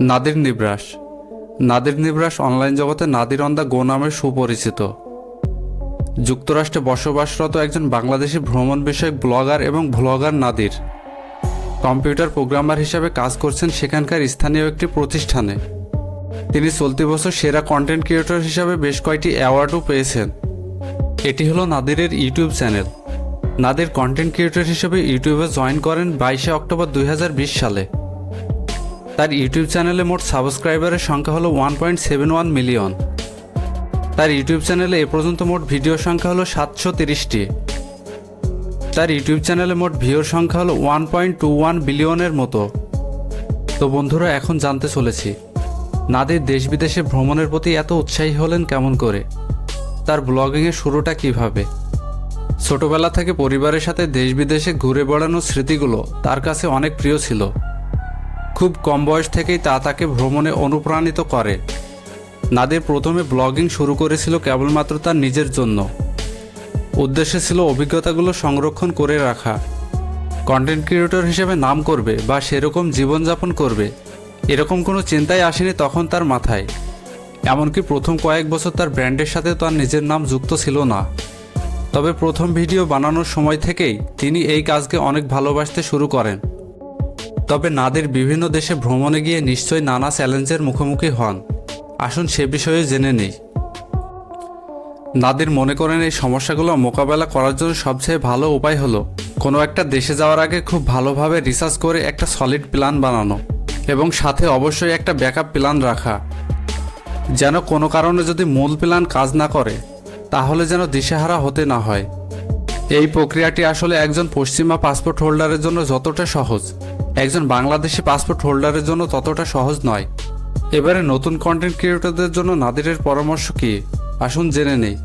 Nadir Nibras. Nadir Nibras online জগতে Nadir on the go নামে সুপরিচিত। যুক্তরাষ্ট্রে বসবাসরত একজন বাংলাদেশি ভ্রমণ বিষয়ক ব্লগার এবং ভ্লগার নাদির কম্পিউটার প্রোগ্রামার হিসাবে কাজ করছেন সেখানকার স্থানীয় একটি প্রতিষ্ঠানে। তিনি চলতি বছর সেরা কন্টেন্ট ক্রিয়েটর হিসাবে বেশ কয়েকটি অ্যাওয়ার্ডও পেয়েছেন। এটি হলো নাদিরের YouTube channel. Nadir content creator হিসেবে ইউটিউবে জয়েন করেন 22 অক্টোবর 2020 সালে। তার ইউটিউব চ্যানেলে মোট সাবস্ক্রাইবারের সংখ্যা হলো 1.71 মিলিয়ন। তার ইউটিউব চ্যানেলে এ পর্যন্ত মোট ভিডিওর সংখ্যা হলো 730টি। তার ইউটিউব চ্যানেলে মোট ভিউর সংখ্যা হলো 1.21 বিলিয়নের মতো। তো বন্ধুরা, এখন জানতে চলেছি নাদির দেশ বিদেশে ভ্রমণের প্রতি এত উৎসাহী হলেন কেমন করে, তার ব্লগিংয়ের শুরুটা কিভাবে। ছোটবেলা থেকে পরিবারের সাথে দেশ বিদেশে ঘুরে বেড়ানোর স্মৃতিগুলো তার কাছে অনেক প্রিয় ছিল। খুব কম বয়স থেকেই তাকে ভ্রমণে অনুপ্রাণিত করে। নাদির প্রথমে ব্লগিং শুরু করেছিল কেবলমাত্র তার নিজের জন্য। উদ্দেশ্য ছিল অভিজ্ঞতাগুলো সংরক্ষণ করে রাখা। কন্টেন্ট ক্রিয়েটর হিসেবে নাম করবে বা সেরকম জীবনযাপন করবে এরকম কোনো চিন্তাই আসেনি তখন তার মাথায়। এমনকি প্রথম কয়েক বছর তার ব্র্যান্ডের সাথে তার নিজের নাম যুক্ত ছিল না। তবে প্রথম ভিডিও বানানোর সময় থেকেই তিনি এই কাজকে অনেক ভালোবাসতে শুরু করেন। তবে নাদির বিভিন্ন দেশে ভ্রমণে গিয়ে নিশ্চয়ই নানা চ্যালেঞ্জের মুখোমুখি হন। আসুন সে বিষয়ে জেনে নেই। নাদির মনে করেন এই সমস্যাগুলো মোকাবেলা করার জন্য সবচেয়ে ভালো উপায় হলো কোনো একটা দেশে যাওয়ার আগে খুব ভালোভাবে রিসার্চ করে একটা সলিড প্ল্যান বানানো এবং সাথে অবশ্যই একটা ব্যাকআপ প্ল্যান রাখা, যেন কোনো কারণে যদি মূল প্ল্যান কাজ না করে তাহলে যেন দিশেহারা হতে না হয়। এই প্রক্রিয়াটি আসলে একজন পশ্চিমা পাসপোর্ট হোল্ডারের জন্য যতটা সহজ, একজন বাংলাদেশি পাসপোর্ট হোল্ডারের জন্য ততটা সহজ নয়। এবারে নতুন কন্টেন্ট ক্রিয়েটরদের জন্য নাদিরের পরামর্শ কী, আসুন জেনে নেই।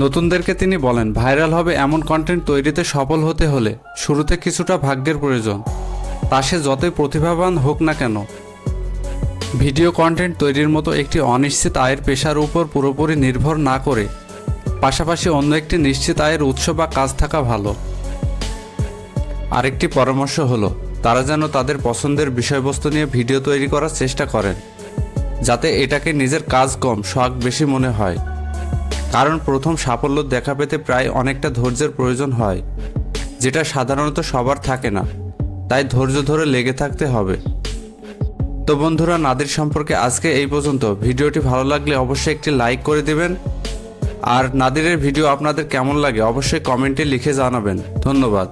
নতুনদেরকে তিনি বলেন, ভাইরাল হবে এমন কন্টেন্ট তৈরিতে সফল হতে হলে শুরুতে কিছুটা ভাগ্যের প্রয়োজন, তা সে যতই প্রতিভাবান হোক না কেন। ভিডিও কন্টেন্ট তৈরির মতো একটি অনিশ্চিত আয়ের পেশার উপর পুরোপুরি নির্ভর না করে পাশাপাশি অন্য একটি নিশ্চিত আয়ের উৎস বা কাজ থাকা ভালো। আরেকটি পরামর্শ হলো তারা যেন তাদের পছন্দের বিষয়বস্তু নিয়ে ভিডিও তৈরি করার চেষ্টা করেন, যাতে এটাকে নিজের কাজ কম শখ বেশি মনে হয়। কারণ প্রথম সাফল্য দেখা পেতে প্রায় অনেকটা ধৈর্যের প্রয়োজন হয়, যেটা সাধারণত সবার থাকে না। তাই ধৈর্য ধরে লেগে থাকতে হবে। তো বন্ধুরা, নাদির সম্পর্কে আজকে এই পর্যন্ত। ভিডিওটি ভালো লাগলে অবশ্যই একটি লাইক করে দেবেন। আর নাদিরের ভিডিও আপনাদের কেমন লাগে অবশ্যই কমেন্টে লিখে জানাবেন। ধন্যবাদ।